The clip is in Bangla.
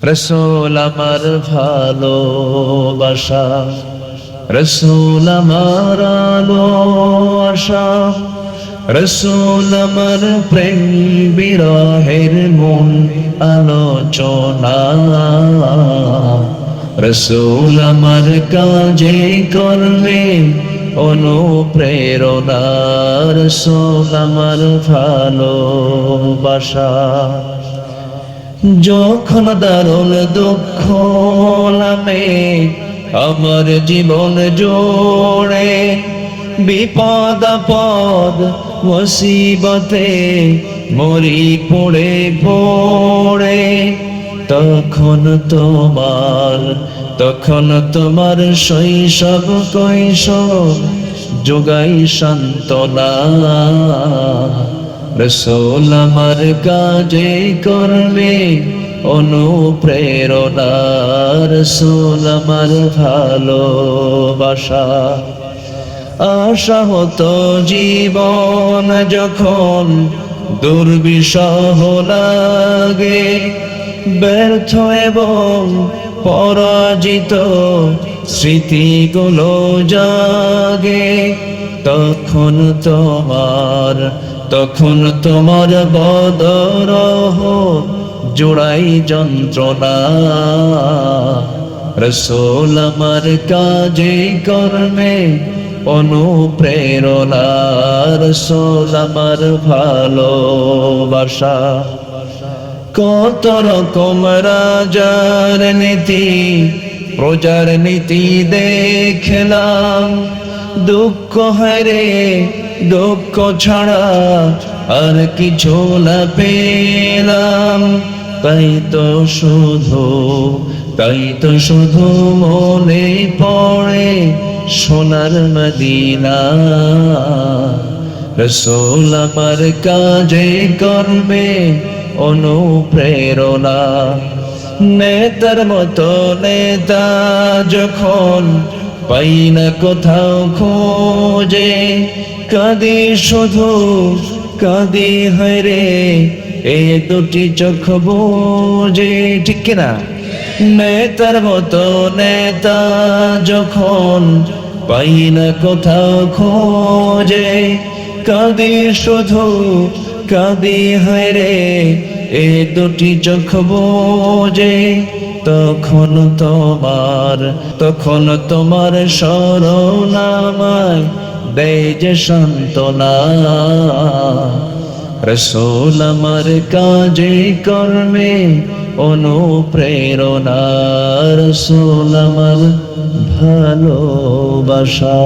রসূল আমার ভালোবাসা, রসূল আমার আলো আশা, রসূল আমার প্রেম বিরহের মন আলোচনা, রসূল আমার কাজে কর্মে অনুপ্রেরণা, রসূল আমার ভালোবাসা। যখন দারুণ দুঃখ নামে আমার জীবন জোড়ে, বিপদ আপদ মুসিবতে মরি পড়ে পড়ে, তখন তোমার শৈশব কৈশোর যোগাই সান্ত্বনা, রসূল আমার কাজে কর্মে অনুপ্রেরণা, রসূল আমার ভালোবাসা। আশা হতো জীবন যখন দুর্বিষহ লাগে, ব্যর্থ এবং পরাজিত স্মৃতিগুলো জাগে, তখন তোমার বদরহ জোড়াই যন্ত্রণা, রসূল আমার কাজে কর্মে অনুপ্রেরণা, রসূল আমার ভালোবাসা। কত রকম রাজার নীতি প্রজার নীতি দেখলাম, দুঃখ হারে দুঃখ ছাড়া আর কিছু না পেলাম, তাই তো শুধু মনে পড়ে সোনার মদিনা, রসূল আমার কাজে কর্মে অনুপ্রেরণা। নেতার মতো নেতা যখন পাই না কোথাও খোঁজে, কাঁদি শুধু কাঁদি হায়রে এ দুটি চোখ বুঝে, ঠিক কিনা? নেতার মতো নেতা যখন পাই না কোথাও খোঁজে, কাঁদি শুধু কাঁদি হায়রে এ দুটি চোখ বুঝে, তখন তোমার স্মরণ আমায় দেয় যে সান্ত্বনা, রসূল আমার কাজে কর্মে অনুপ্রেরণা, রসূল আমার ভালোবাসা।